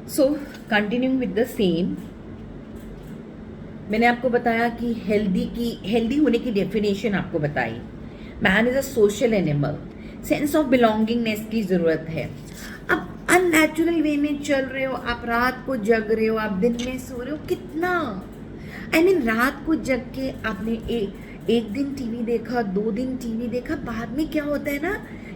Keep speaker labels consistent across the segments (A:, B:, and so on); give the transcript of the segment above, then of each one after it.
A: So continuing with the same, मैंने आपको बताया कि हेल्दी होने की डेफिनेशन आपको बताई। Man is a social animal, sense of belongingness की ज़रूरत है। अब अननेचुरल वे में चल रहे हो, आप रात को जग रहे हो, आप दिन में सो रहे हो, कितना रात को जग के आपने एक दिन टीवी देखा, 2 दिन टीवी देखा, बाद में क्या होता है ना,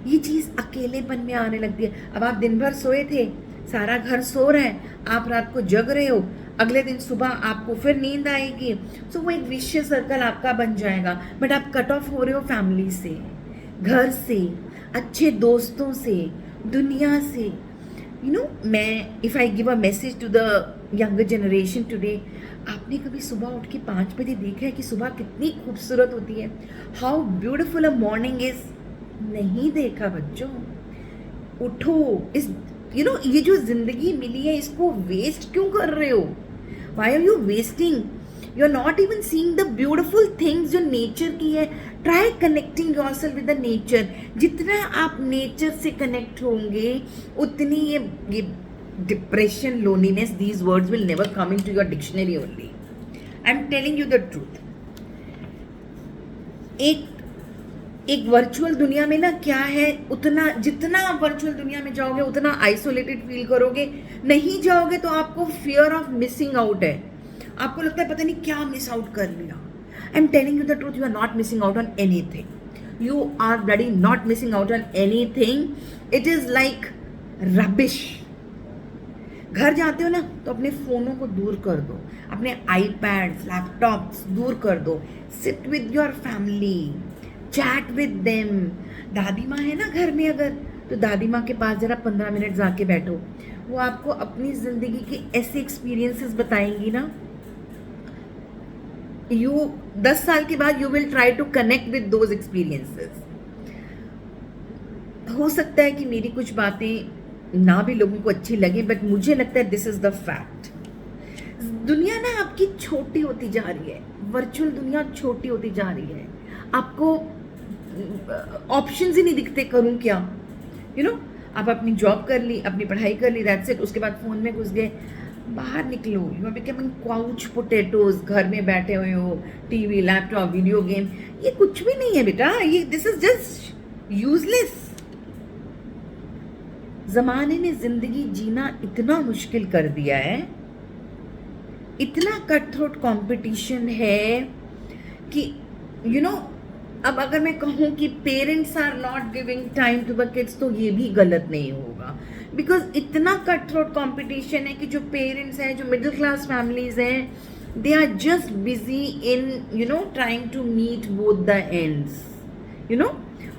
A: ये चीज़ अकेलेपन में आने लगती है। अब आप दिन भर सोए थे, सारा घर सो रहा है, आप रात को जग रहे हो, अगले दिन सुबह आपको फिर नींद आएगी, सो वो एक विशियस सर्कल आपका बन जाएगा। बट आप कट ऑफ हो रहे हो फैमिली से, घर से, अच्छे दोस्तों से, दुनिया से। मैं if I give a message to the younger generation today, आपने कभी सुबह उठ के 5 बजे देखा है कि सुबह कितनी खूबसूरत होती है? How beautiful a morning is. नहीं देखा बच्चों। उठो, इस ये जो जिंदगी मिली है इसको वेस्ट क्यों कर रहे हो? Why are you wasting? You are not even seeing the beautiful things जो नेचर की है। Try connecting yourself with the nature. जितना आप नेचर से कनेक्ट होंगे उतनी ये depression, loneliness, these words will never come into your dictionary only. I'm telling you the truth. एक वर्चुअल दुनिया में ना क्या है, उतना जितना आप वर्चुअल दुनिया में जाओगे उतना आइसोलेटेड फील करोगे। नहीं जाओगे तो आपको फियर ऑफ मिसिंग आउट है, आपको लगता है पता नहीं क्या मिस आउट कर लिया। I am telling you the truth, you are not missing out on anything. You are bloody not missing out on anything. It is like rubbish. घर जाते हो ना तो अपने फ़ोनों को दूर कर दो, अपने आईपैड्स, लैपटॉप्स दूर कर दो। Sit with your family, chat with them. दादी माँ है ना घर में अगर, तो दादी माँ के पास ज़रा 15 मिनट जाके बैठो, वो आपको अपनी ज़िंदगी के ऐसे एक्सपीरियंसेस बताएंगी ना। 10 साल के बाद you will try to connect with those experiences. हो सकता है कि मेरी कुछ बातें ना भी लोगों को अच्छी लगे, बट मुझे लगता है दिस इज द फैक्ट। दुनिया ना आपकी छोटी होती जा रही है, वर्चुअल दुनिया छोटी होती जा रही है। आपको ऑप्शंस ही नहीं दिखते, करूं क्या? आप अपनी जॉब कर ली, अपनी पढ़ाई कर ली, दैट्स इट। उसके बाद फोन में घुस गए, बाहर निकलो। You are becoming couch potatoes. घर में बैठे हुए हो, टीवी, लैपटॉप, वीडियो गेम, ये कुछ भी नहीं है बेटा। ये दिस इज जस्ट यूजलेस। जमाने ने जिंदगी जीना इतना मुश्किल कर दिया है, इतना कट थ्रोट कंपटीशन है कि अब अगर मैं कहूँ कि parents are not giving time to the kids, तो ये भी गलत नहीं होगा। बिकॉज इतना कट थ्रोट कंपटीशन है कि जो पेरेंट्स हैं, जो मिडिल क्लास फैमिलीज हैं, they are just busy in trying to meet both the ends.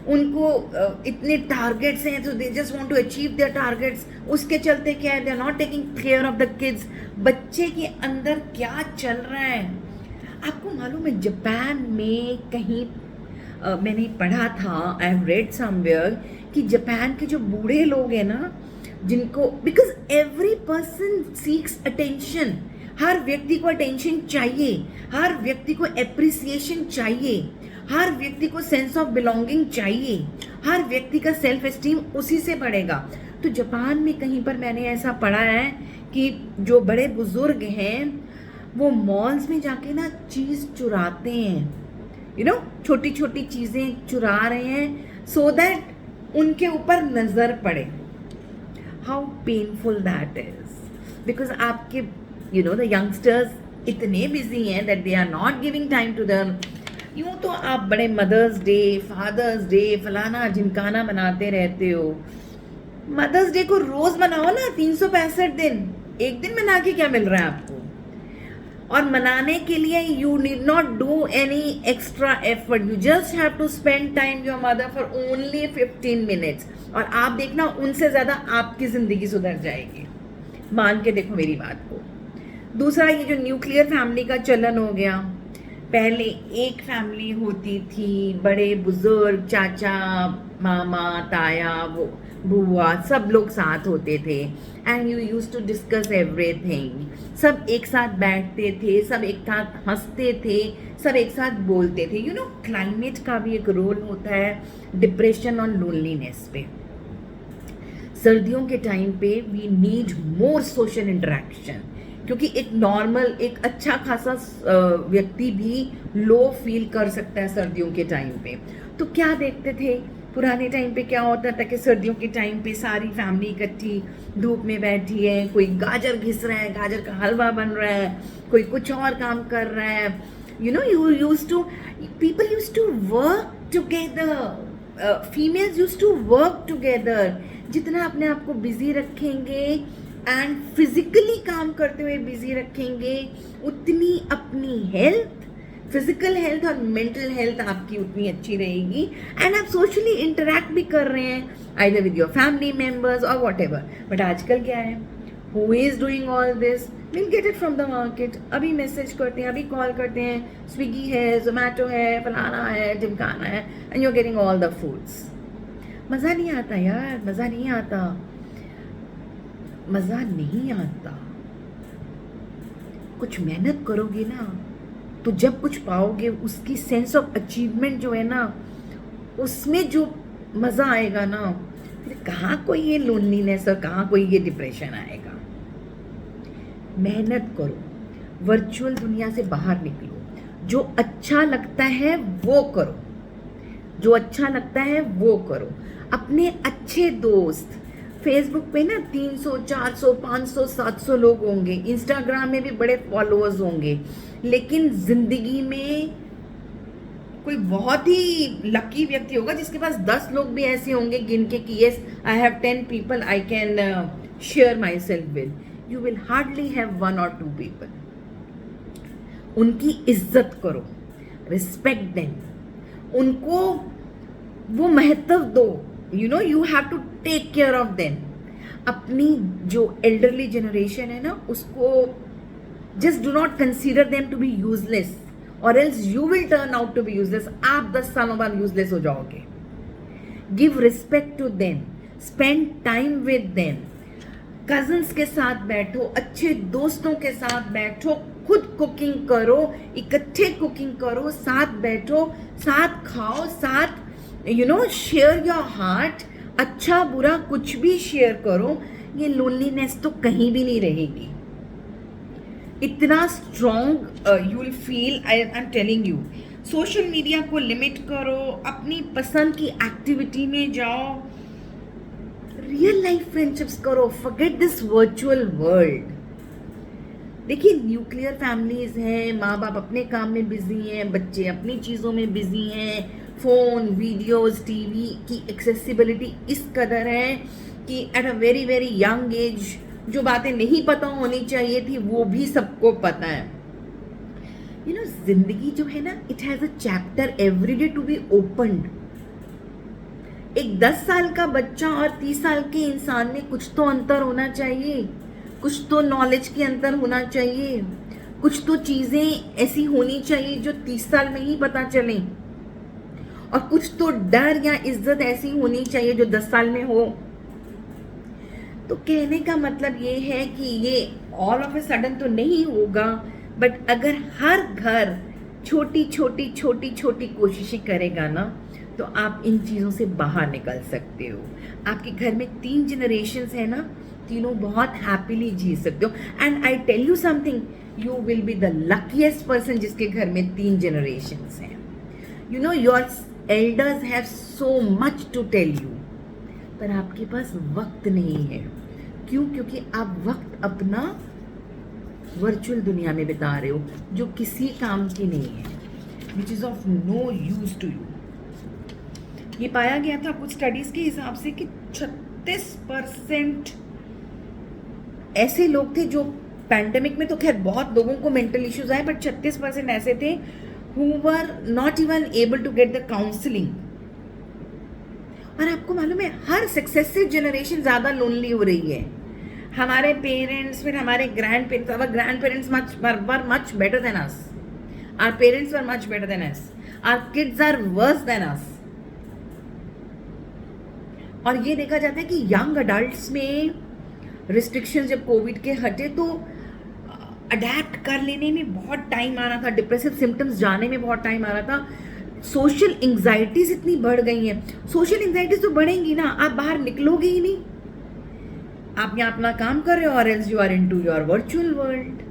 A: उनको इतने टारगेट्स हैं, तो they just want to achieve their targets. उसके चलते क्या है, they are not taking care of the kids. बच्चे के अंदर क्या चल रहा है आपको मालूम है? जापान में कहीं मैंने पढ़ा था, आई हैव रेड समवेयर, कि जापान के जो बूढ़े लोग हैं ना, जिनको, because every person seeks attention, हर व्यक्ति को अटेंशन चाहिए, हर व्यक्ति को एप्रिसिएशन चाहिए, हर व्यक्ति को सेंस ऑफ बिलोंगिंग चाहिए, हर व्यक्ति का सेल्फ एस्टीम उसी से बढ़ेगा। तो जापान में कहीं पर मैंने ऐसा पढ़ा है कि जो बड़े बुजुर्ग हैं वो मॉल्स में जाके ना चीज़ चुराते हैं, छोटी छोटी चीज़ें चुरा रहे हैं, सो दैट उनके ऊपर नज़र पड़े। How painful that is. Because आपके द यंगस्टर्स इतने बिजी हैं that they are not giving time to them. यूँ तो आप बड़े मदर्स डे, फादर्स डे, फलाना जिमकाना मनाते रहते हो। मदर्स डे को रोज मनाओ ना, 365 दिन। एक दिन मना के क्या मिल रहा है आपको? और मनाने के लिए you need not do any extra effort, you just have to spend time your mother for only 15 minutes. और आप देखना उनसे ज़्यादा आपकी ज़िंदगी सुधर जाएगी, मान के देखो मेरी बात को। दूसरा, ये जो न्यूक्लियर फैमिली का चलन हो गया, पहले एक फैमिली होती थी, बड़े बुजुर्ग, चाचा, मामा, ताया, वो बुआ, सब लोग साथ होते थे, and you used to discuss everything. सब एक साथ बैठते थे, सब एक साथ हंसते थे, सब एक साथ बोलते थे। क्लाइमेट का भी एक रोल होता है डिप्रेशन और लोनलीनेस पे। सर्दियों के टाइम पे we need more social interaction, क्योंकि एक नॉर्मल, एक अच्छा खासा व्यक्ति भी लो फील कर सकता है सर्दियों के टाइम पे। तो क्या देखते थे पुराने टाइम पे, क्या होता था कि सर्दियों के टाइम पे सारी फैमिली इकट्ठी धूप में बैठी है, कोई गाजर घिस रहा है, गाजर का हलवा बन रहा है, कोई कुछ और काम कर रहा है, you know, people used to work together, females used to work together। जितना अपने आप को बिजी रखेंगे एंड फिजिकली काम करते हुए बिजी रखेंगे, उतनी अपनी हेल्थ, फिजिकल हेल्थ और मेंटल हेल्थ आपकी उतनी अच्छी रहेगी, एंड आप सोशली इंटरेक्ट भी कर रहे हैं either with your family members और वॉट एवर। बट आजकल क्या है, who is doing all this, will get it from the market. अभी मैसेज करते हैं, अभी कॉल करते हैं, स्विगी है, जोमेटो है, फलाना है, ढिमकाना है, and you are getting all the foods. मज़ा नहीं आता यार, मज़ा नहीं आता, मज़ा नहीं आता। कुछ मेहनत करोगे ना तो जब कुछ पाओगे, उसकी सेंस ऑफ अचीवमेंट जो है ना, उसमें जो मज़ा आएगा ना, फिर कहाँ कोई ये लोनलीनेस और कहाँ कोई ये डिप्रेशन आएगा। मेहनत करो, वर्चुअल दुनिया से बाहर निकलो, जो अच्छा लगता है वो करो, जो अच्छा लगता है वो करो। अपने अच्छे दोस्त, फेसबुक पे ना 300, 400, 500, 700 लोग होंगे, इंस्टाग्राम में भी बड़े फॉलोअर्स होंगे, लेकिन जिंदगी में कोई बहुत ही लकी व्यक्ति होगा जिसके पास 10 लोग भी ऐसे होंगे गिन के कि yes I have 10 people I can share my self with. You will hardly have 1 or 2 people. उनकी इज्जत करो, रिस्पेक्ट देम, उनको वो महत्व दो, you know, you have to take care of them. अपनी जो एल्डरली जनरेशन है ना, उसको just do not consider them to be useless, or else you will turn out to be useless. आप 10 सालों बाद यूजलेस हो जाओगे। Give respect to them, spend time with them, cousins के साथ बैठो, अच्छे दोस्तों के साथ बैठो, खुद कुकिंग करो, इकट्ठे कुकिंग करो, साथ बैठो, साथ खाओ, साथ you know share your heart. अच्छा बुरा कुछ भी शेयर करो, ये लोनलीनेस तो कहीं भी नहीं रहेगी। इतना strong you will feel, I am telling you. Social media को लिमिट करो, अपनी पसंद की एक्टिविटी में जाओ, रियल लाइफ फ्रेंडशिप्स करो, फॉरगेट दिस वर्चुअल वर्ल्ड। देखिए, न्यूक्लियर फैमिलीज हैं, माँ बाप अपने काम में बिजी हैं, बच्चे अपनी चीज़ों में बिजी हैं, फ़ोन, वीडियोस, टीवी की एक्सेसिबिलिटी इस कदर है कि at a very very young age जो बातें नहीं पता होनी चाहिए थी वो भी सबको पता है। यू नो, जिंदगी जो है ना, it has a chapter every day to be opened. एक 10 साल का बच्चा और 30 साल के इंसान में कुछ तो अंतर होना चाहिए, कुछ तो नॉलेज के अंतर होना चाहिए, कुछ तो चीज़ें ऐसी होनी चाहिए जो 30 साल में ही पता चलें, और कुछ तो डर या इज्जत ऐसी होनी चाहिए जो 10 साल में हो। तो कहने का मतलब ये है कि ये ऑल ऑफ ए सडन तो नहीं होगा, बट अगर हर घर छोटी छोटी छोटी छोटी कोशिशें करेगा ना, तो आप इन चीज़ों से बाहर निकल सकते हो। आपके घर में 3 जनरेशन्स है ना, तीनों बहुत हैप्पीली जी सकते हो। And I tell you something, you will be the luckiest person जिसके घर में 3 जनरेशन्स हैं। You know, your elders have so much to tell you, पर आपके पास वक्त नहीं है। क्यों? क्योंकि आप वक्त अपना वर्चुअल दुनिया में बिता रहे हो जो किसी काम की नहीं है, which is of no use to you. ये पाया गया था कुछ स्टडीज़ के हिसाब से कि 36% ऐसे लोग थे जो पैंडेमिक में, तो खैर बहुत लोगों को मेंटल इश्यूज आए, बट 36% ऐसे थे who were not even able to get the counseling। और आपको मालूम है, हर सक्सेसिव जनरेशन ज़्यादा लोनली हो रही है। हमारे पेरेंट्स, फिर हमारे grand parents, our grandparents were much better than us, our parents were much better than us, our kids are worse than us। और ये देखा जाता है कि यंग अडल्ट्स में रिस्ट्रिक्शंस जब कोविड के हटे तो अडेप्ट कर लेने में बहुत टाइम आ रहा था, डिप्रेसिव सिम्टम्स जाने में बहुत टाइम आ रहा था। सोशल एंग्जाइटीज इतनी बढ़ गई हैं। सोशल एंग्जाइटीज तो बढ़ेंगी ना, आप बाहर निकलोगे ही नहीं, आप यहाँ अपना काम कर रहे हो और else you are into your virtual world.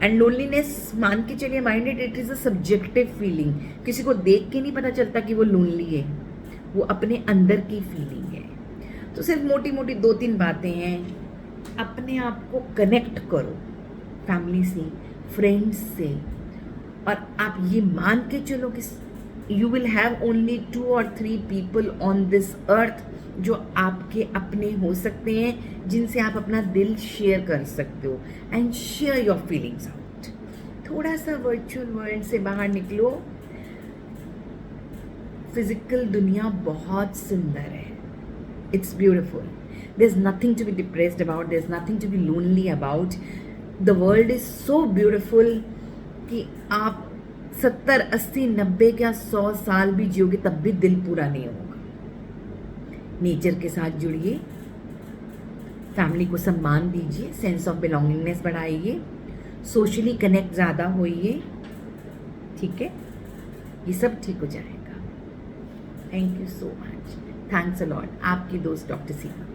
A: And loneliness मान के चलिए minded, it is a subjective feeling. किसी को देख के नहीं पता चलता कि वो लोनली है, वो अपने अंदर की फीलिंग है। तो सिर्फ मोटी मोटी 2-3 बातें हैं, अपने आप को कनेक्ट करो फैमिली से, फ्रेंड्स से, और आप ये मान के चलो कि you will have only 2 or 3 people on this earth जो आपके अपने हो सकते हैं, जिनसे आप अपना दिल शेयर कर सकते हो and share your feelings out. थोड़ा सा वर्चुअल वर्ल्ड से बाहर निकलो। फिजिकल दुनिया बहुत सुंदर है, it's beautiful. There is nothing to be depressed about, there is nothing to be lonely about. The world is so beautiful कि आप 70, 80, 90 क्या 100 साल भी जियोगे तब भी दिल पूरा नहीं होगा। नेचर के साथ जुड़िए, फैमिली को सम्मान दीजिए, सेंस ऑफ बिलोंगिंगनेस बढ़ाइए, सोशली कनेक्ट ज़्यादा होइए, ठीक है? ये सब ठीक हो जाएगा। Thank you so much, thanks a lot. आपकी दोस्त डॉक्टर सीमा।